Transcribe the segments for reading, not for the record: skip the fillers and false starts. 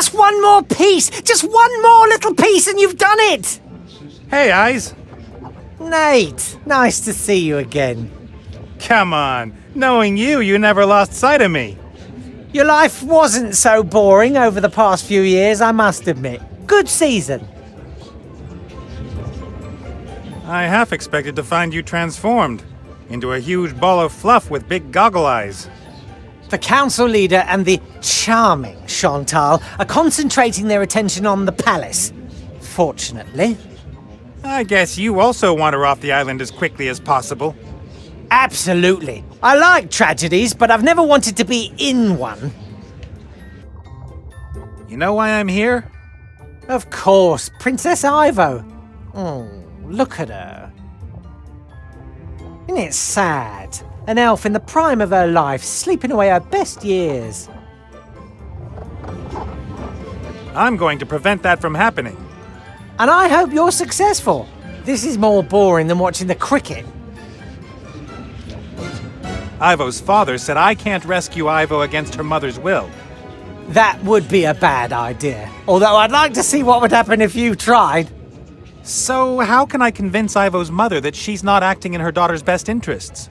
Just one more piece! Just one more little piece and you've done it! Hey, Eyes. Nate, nice to see you again. Come on. Knowing you, you never lost sight of me. Your life wasn't so boring over the past few years, I must admit. Good season. I half expected to find you transformed into a huge ball of fluff with big goggle eyes. The council leader and the charming Chantal are concentrating their attention on the palace. Fortunately. I guess you also want her off the island as quickly as possible. Absolutely. I like tragedies, but I've never wanted to be in one. You know why I'm here? Of course, Princess Ivo. Oh, look at her. Isn't it sad? An elf in the prime of her life, sleeping away her best years. I'm going to prevent that from happening. And I hope you're successful. This is more boring than watching the cricket. Ivo's father said I can't rescue Ivo against her mother's will. That would be a bad idea. Although I'd like to see what would happen if you tried. So how can I convince Ivo's mother that she's not acting in her daughter's best interests?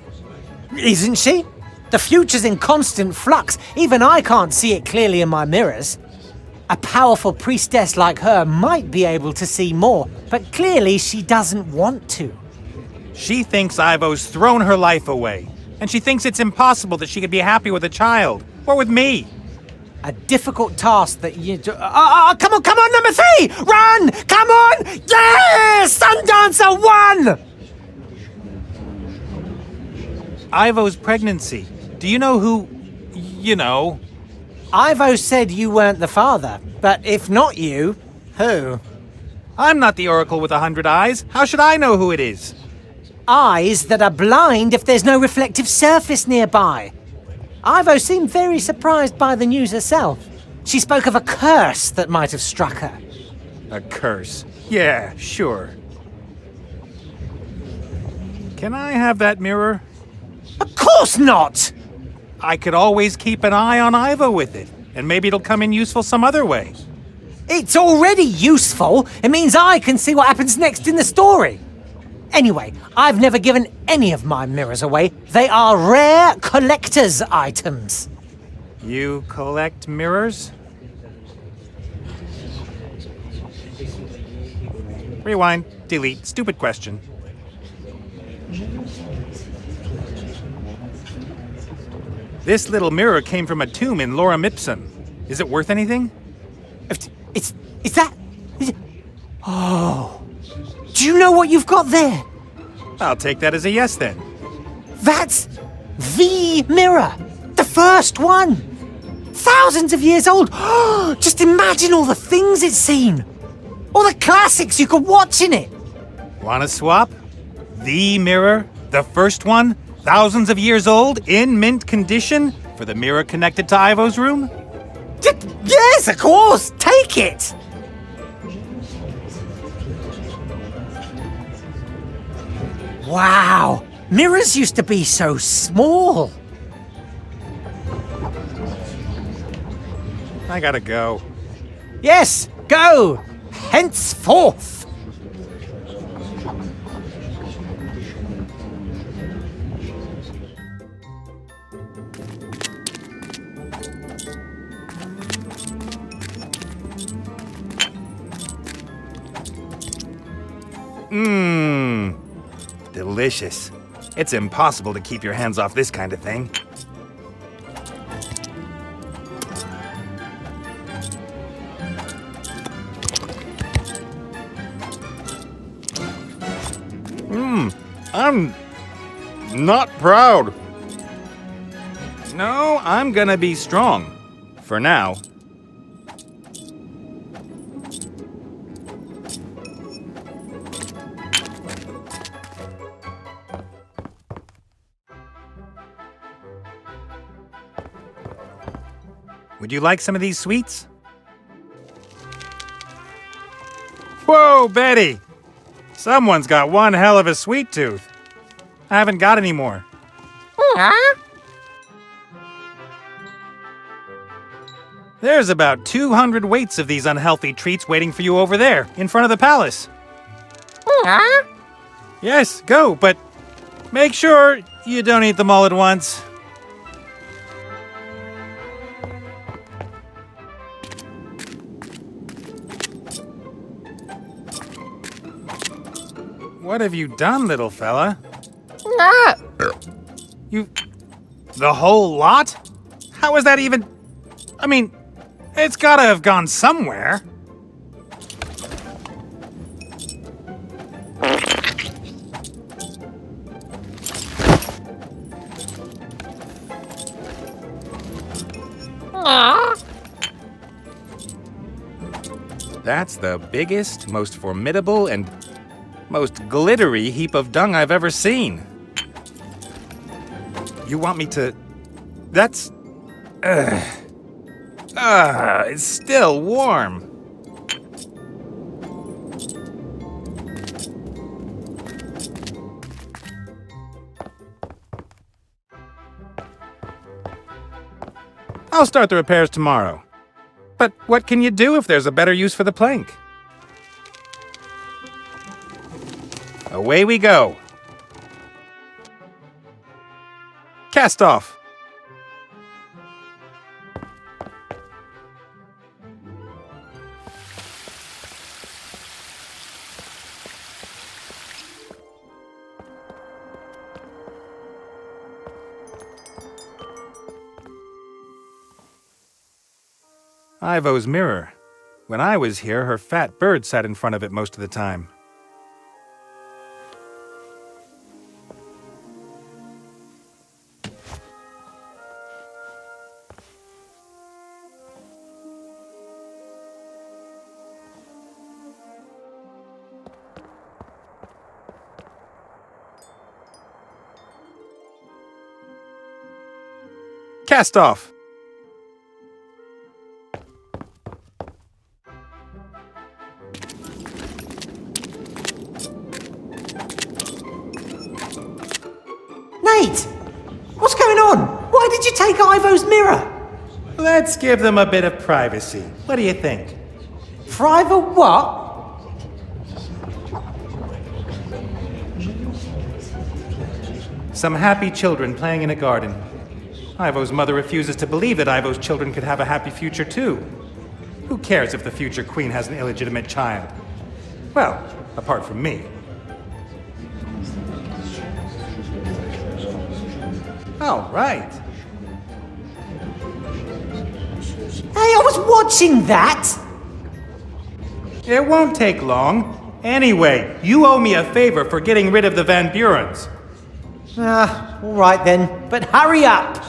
Isn't she? The future's in constant flux. Even I can't see it clearly in my mirrors. A powerful priestess like her might be able to see more, but clearly she doesn't want to. She thinks Ivo's thrown her life away, and she thinks it's impossible that she could be happy with a child, or with me. A difficult task that you do. Come on, number 3! Run! Come on! Yes! Sundancer won! Ivo's pregnancy. Do you know who... you know... Ivo said you weren't the father, but if not you, who? I'm not the Oracle with 100 eyes. How should I know who it is? Eyes that are blind if there's no reflective surface nearby. Ivo seemed very surprised by the news herself. She spoke of a curse that might have struck her. A curse. Yeah, sure. Can I have that mirror? Of course not! I could always keep an eye on Ivo with it, and maybe it'll come in useful some other way. It's already useful. It means I can see what happens next in the story. Anyway, I've never given any of my mirrors away. They are rare collector's items. You collect mirrors? Rewind, delete, stupid question. This little mirror came from a tomb in Lorem Ipsum. Is it worth anything? Is that... Oh... Do you know what you've got there? I'll take that as a yes then. That's the mirror. The first one. Thousands of years old. Just imagine all the things it's seen. All the classics you could watch in it. Wanna swap? The mirror? The first one? Thousands of years old? In mint condition? For the mirror connected to Ivo's room? Yes, of course. Take it. Wow, mirrors used to be so small. I gotta go. Yes, go, henceforth. Mmm. Delicious. It's impossible to keep your hands off this kind of thing. I'm not proud. No, I'm gonna be strong. For now. Would you like some of these sweets? Whoa, Betty! Someone's got one hell of a sweet tooth. I haven't got any more. There's about 200 weights of these unhealthy treats waiting for you over there, in front of the palace. Yes, go, but make sure you don't eat them all at once. What have you done, little fella? You... the whole lot? How is that even... I mean, it's gotta have gone somewhere. That's the biggest, most formidable, and most glittery heap of dung I've ever seen. You want me to... That's... it's still warm. I'll start the repairs tomorrow. But what can you do if there's a better use for the plank? Away we go. Cast off. Ivo's mirror. When I was here, her fat bird sat in front of it most of the time. Cast off. Nate! What's going on? Why did you take Ivo's mirror? Let's give them a bit of privacy. What do you think? Private what? Some happy children playing in a garden. Ivo's mother refuses to believe that Ivo's children could have a happy future too. Who cares if the future queen has an illegitimate child? Well, apart from me. All right. Hey, I was watching that! It won't take long. Anyway, you owe me a favor for getting rid of the Van Burens. All right then, but hurry up!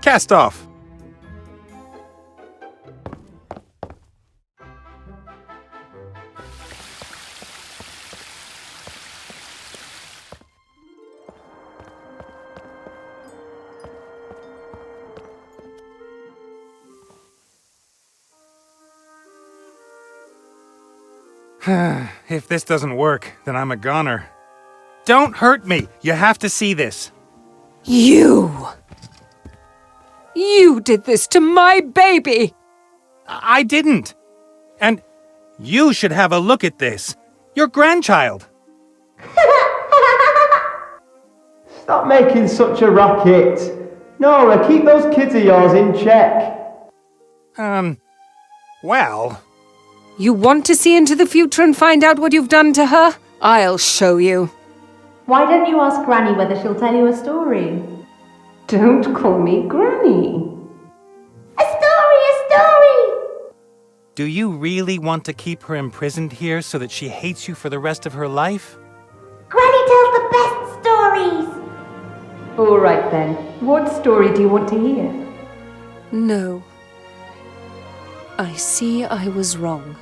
Cast off. If this doesn't work, then I'm a goner. Don't hurt me! You have to see this. You did this to my baby! I didn't. And you should have a look at this. Your grandchild. Stop making such a racket. Nora, keep those kids of yours in check. Well... You want to see into the future and find out what you've done to her? I'll show you. Why don't you ask Granny whether she'll tell you a story? Don't call me Granny. A story! Do you really want to keep her imprisoned here so that she hates you for the rest of her life? Granny tells the best stories! All right then. What story do you want to hear? No. I see I was wrong.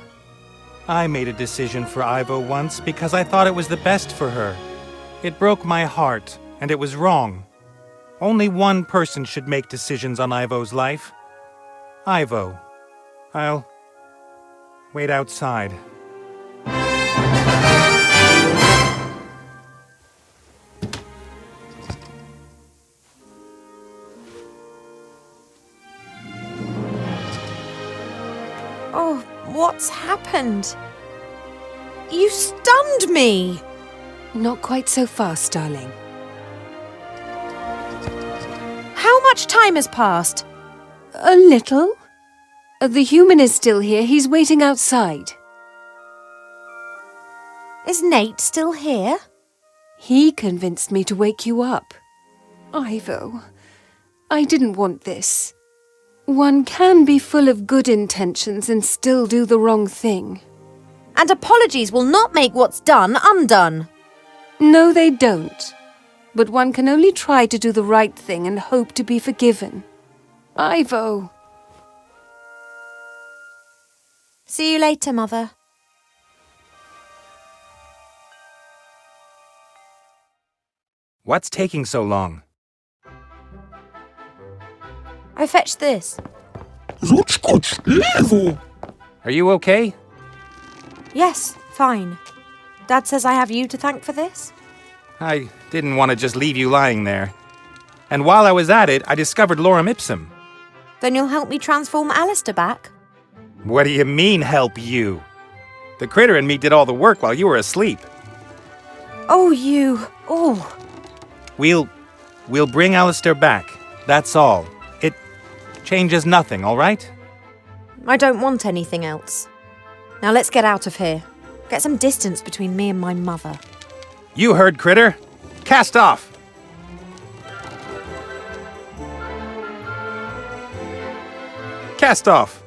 I made a decision for Ivo once because I thought it was the best for her. It broke my heart, and it was wrong. Only one person should make decisions on Ivo's life. Ivo. I'll wait outside. Oh, what's happened? You stunned me! Not quite so fast, darling. How much time has passed? A little. The human is still here. He's waiting outside. Is Nate still here? He convinced me to wake you up. Ivo, I didn't want this. One can be full of good intentions and still do the wrong thing. And apologies will not make what's done undone. No, they don't. But one can only try to do the right thing and hope to be forgiven. Ivo. See you later, Mother. What's taking so long? I fetched this. Are you okay? Yes, fine. Dad says I have you to thank for this? I didn't want to just leave you lying there. And while I was at it, I discovered lorem ipsum. Then you'll help me transform Alistair back? What do you mean, help you? The critter and me did all the work while you were asleep. Oh, you. Oh. We'll bring Alistair back. That's all. It changes nothing, all right? I don't want anything else. Now let's get out of here. Get some distance between me and my mother. You heard, critter. Cast off. Cast off.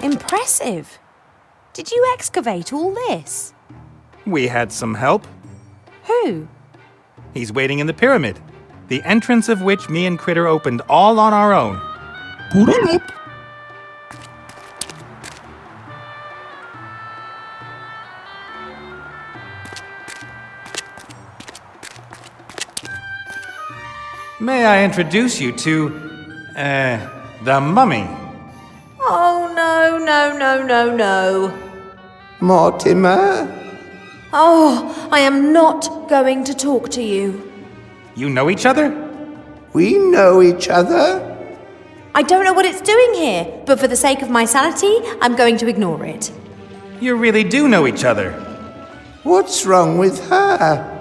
Impressive. Did you excavate all this? We had some help. Who? He's waiting in the pyramid, the entrance of which me and Critter opened all on our own. Put it up. May I introduce you to, the mummy? Oh, no. Mortimer? Oh, I am not going to talk to you. You know each other? We know each other? I don't know what it's doing here, but for the sake of my sanity, I'm going to ignore it. You really do know each other. What's wrong with her?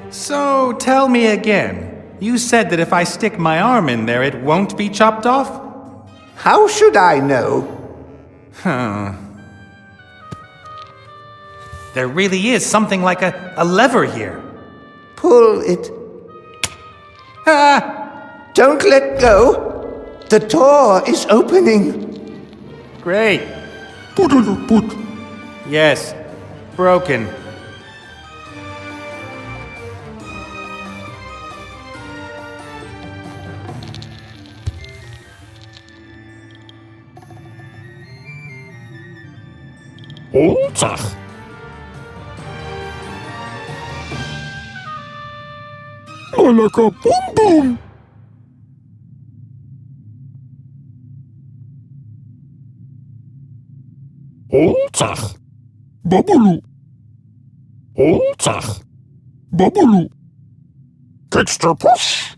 So, tell me again. You said that if I stick my arm in there, it won't be chopped off? How should I know? There really is something like a lever here. Pull it. Ah! Don't let go. The door is opening. Great. Yes. Broken. Oldzach. Lekker boom boom. Oldzach. Babbelu. Oldzach. Babbelu. Catch the push.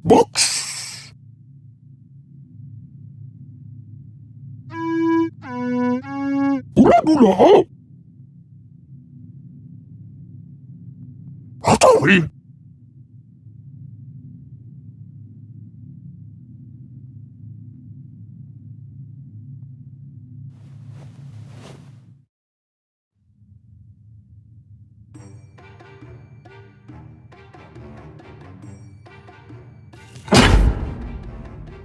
Box. Ula. Hatawi.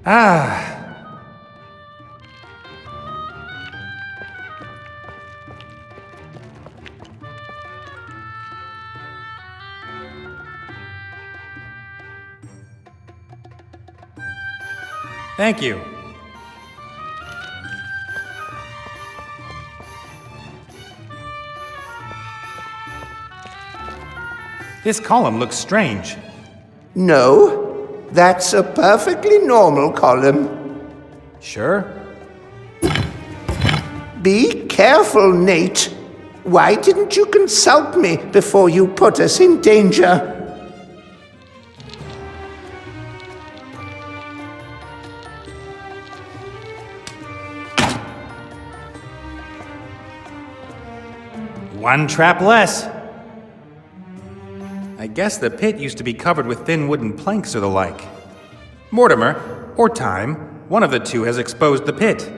Ah. Thank you. This column looks strange. No, that's a perfectly normal column. Sure? Be careful, Nate. Why didn't you consult me before you put us in danger? One trap less. I guess the pit used to be covered with thin wooden planks or the like. Mortimer, or Time, one of the two has exposed the pit.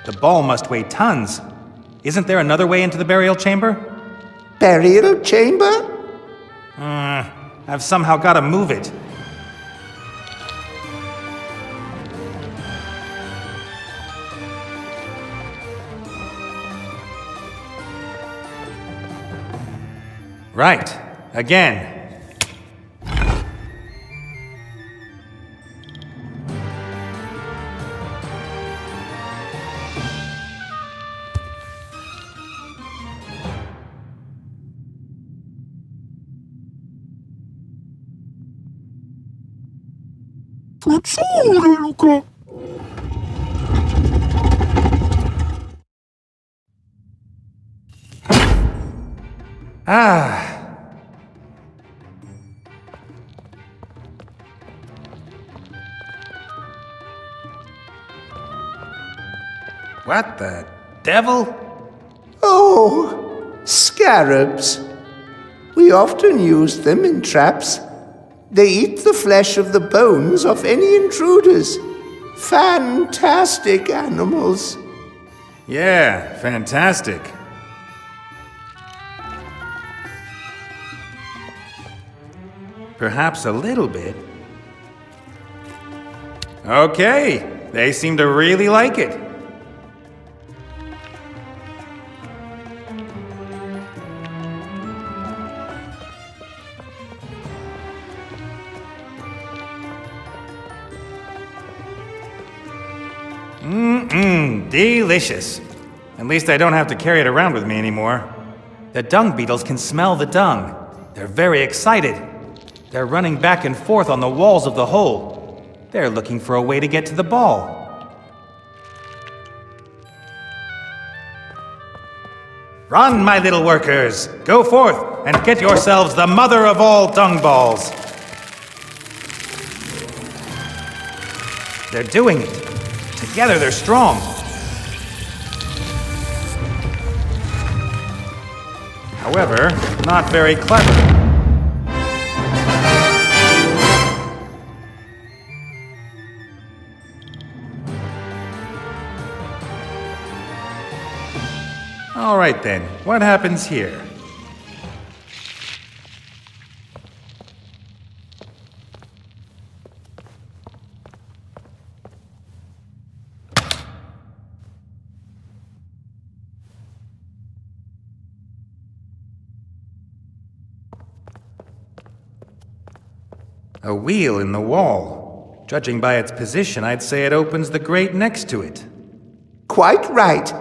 The ball must weigh tons. Isn't there another way into the burial chamber? Burial chamber? I've somehow got to move it. Right. Again. What the devil? Oh, scarabs. We often use them in traps. They eat the flesh of the bones of any intruders. Fantastic animals. Yeah, fantastic. Perhaps a little bit. Okay, they seem to really like it. Delicious. At least I don't have to carry it around with me anymore. The dung beetles can smell the dung. They're very excited. They're running back and forth on the walls of the hole. They're looking for a way to get to the ball. Run, my little workers! Go forth and get yourselves the mother of all dung balls! They're doing it. Together they're strong. However, not very clever. All right then, what happens here? A wheel in the wall. Judging by its position, I'd say it opens the grate next to it. Quite right.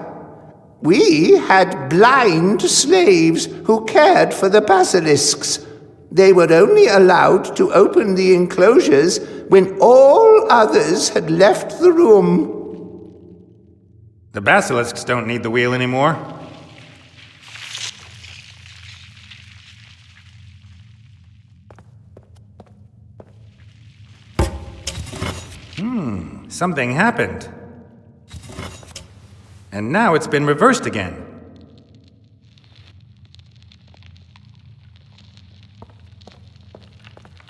We had blind slaves who cared for the basilisks. They were only allowed to open the enclosures when all others had left the room. The basilisks don't need the wheel anymore. Something happened. And now it's been reversed again.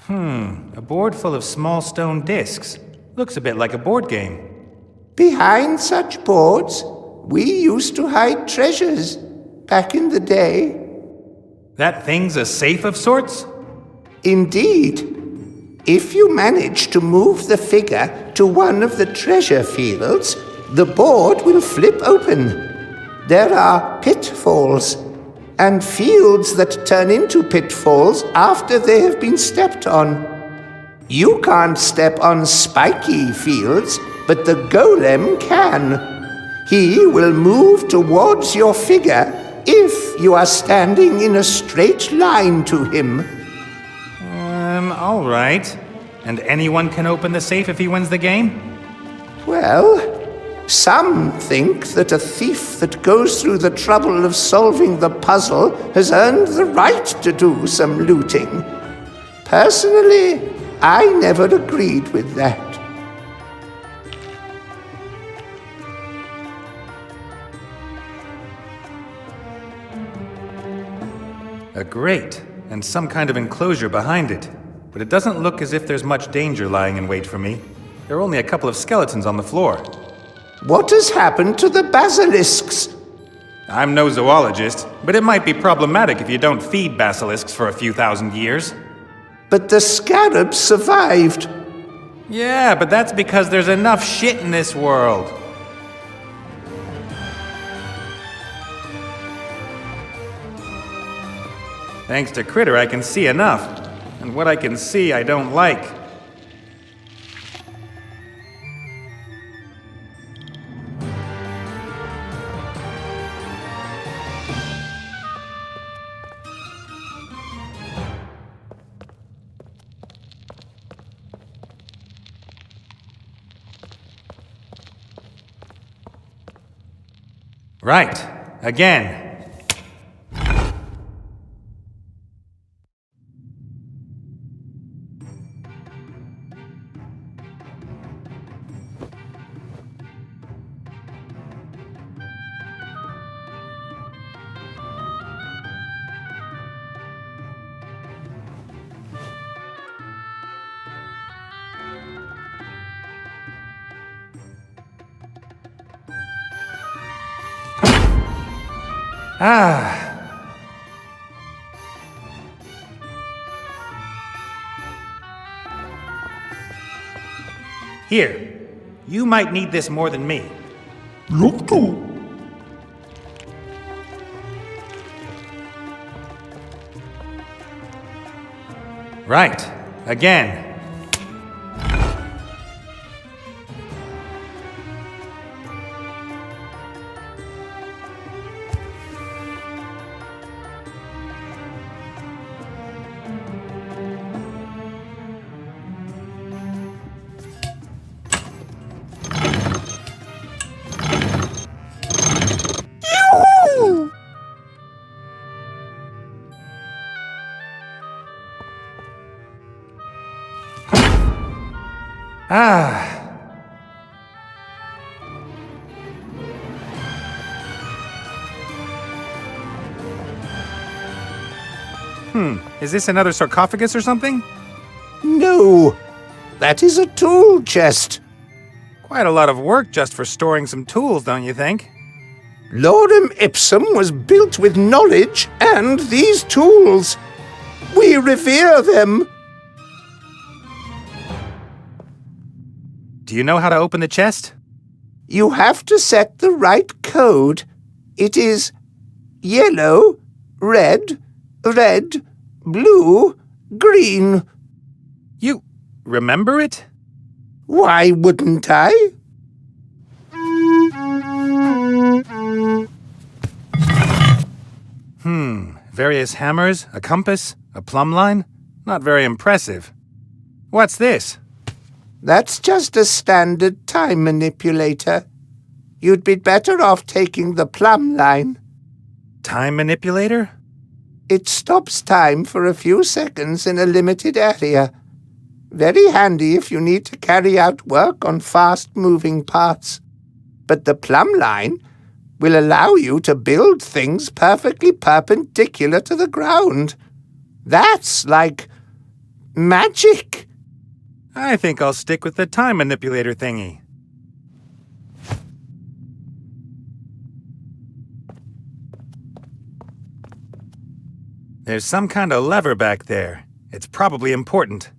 A board full of small stone discs. Looks a bit like a board game. Behind such boards, we used to hide treasures back in the day. That thing's a safe of sorts? Indeed. If you manage to move the figure to one of the treasure fields, the board will flip open. There are pitfalls, and fields that turn into pitfalls after they have been stepped on. You can't step on spiky fields, but the golem can. He will move towards your figure if You are standing in a straight line to him. All right. And anyone can open the safe if he wins the game? Well, some think that a thief that goes through the trouble of solving the puzzle has earned the right to do some looting. Personally, I never agreed with that. A grate, and some kind of enclosure behind it. But it doesn't look as if there's much danger lying in wait for me. There are only a couple of skeletons on the floor. What has happened to the basilisks? I'm no zoologist, but it might be problematic if you don't feed basilisks for a few thousand years. But the scarabs survived. Yeah, but that's because there's enough shit in this world. Thanks to Critter, I can see enough. And what I can see, I don't like. Right. Again. Here, you might need this more than me. Right. Again. Is this another sarcophagus or something? No, that is a tool chest. Quite a lot of work just for storing some tools, don't you think? Lorem Ipsum was built with knowledge and these tools. We revere them. Do you know how to open the chest? You have to set the right code. It is yellow, red, red, blue, green. You remember it? Why wouldn't I? Various hammers, a compass, a plumb line? Not very impressive. What's this? That's just a standard time manipulator. You'd be better off taking the plumb line. Time manipulator? It stops time for a few seconds in a limited area. Very handy if you need to carry out work on fast-moving parts. But the plumb line will allow you to build things perfectly perpendicular to the ground. That's like magic. I think I'll stick with the time manipulator thingy. There's some kind of lever back there. It's probably important.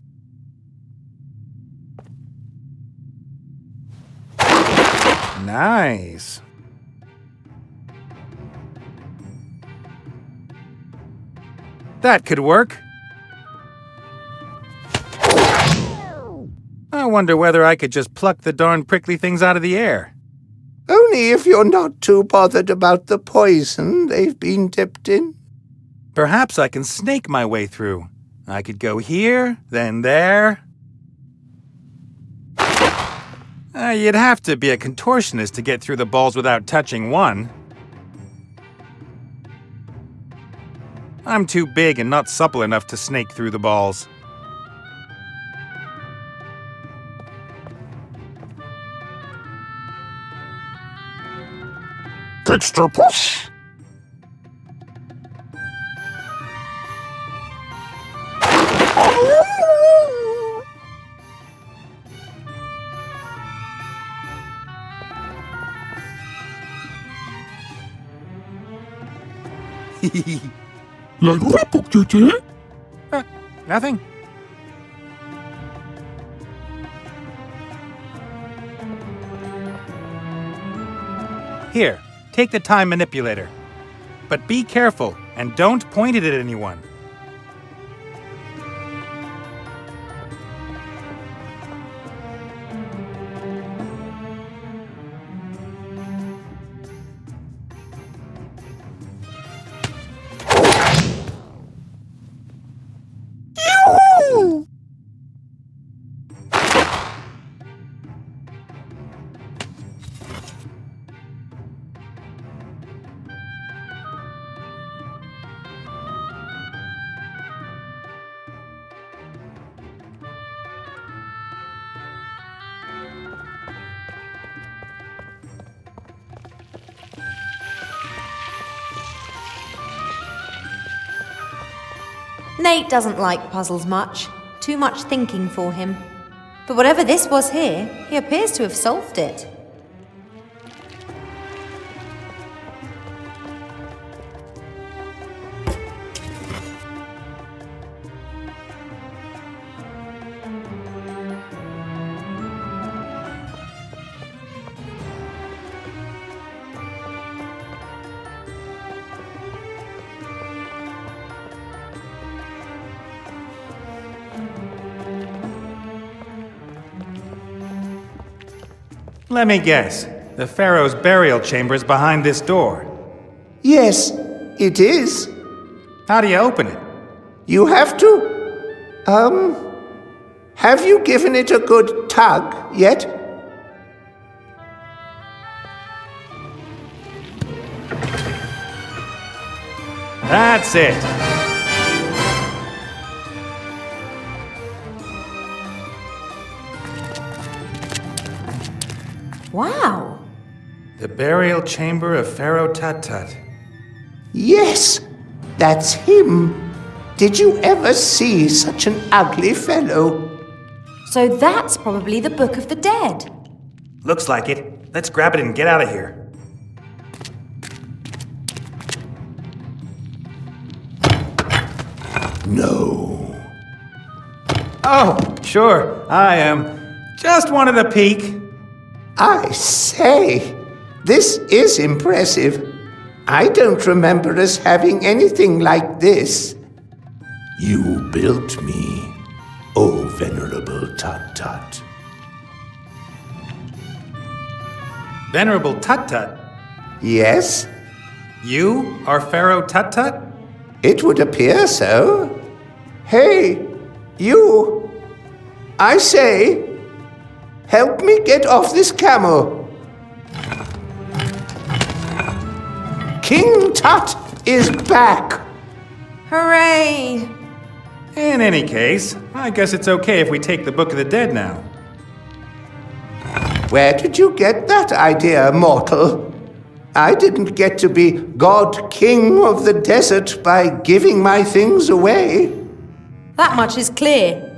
Nice. That could work. I wonder whether I could just pluck the darn prickly things out of the air. Oh Only if you're not too bothered about the poison they've been dipped in. Perhaps I can snake my way through. I could go here, then there. You'd have to be a contortionist to get through the balls without touching one. I'm too big and not supple enough to snake through the balls. Extra push! Lago po, Jeje? Nothing. Here, take the time manipulator. But be careful and don't point it at anyone. Nate doesn't like puzzles much. Too much thinking for him. But whatever this was here, he appears to have solved it. Let me guess. The Pharaoh's burial chamber is behind this door. Yes, it is. How do you open it? You have to... Have you given it a good tug yet? That's it. Wow! The burial chamber of Pharaoh Tut-Tut. Yes, that's him. Did you ever see such an ugly fellow? So that's probably the Book of the Dead. Looks like it. Let's grab it and get out of here. No. Oh, sure, I just wanted a peek. I say, this is impressive. I don't remember us having anything like this. You built me, O venerable Tut-Tut. Venerable Tut-Tut? Yes, You are Pharaoh Tut-Tut? it would appear so. Hey, you! I say, help me get off this camel. King Tut is back. Hooray! In any case, I guess it's okay if we take the Book of the Dead now. Where did you get that idea, mortal? I didn't get to be God King of the desert by giving my things away. That much is clear.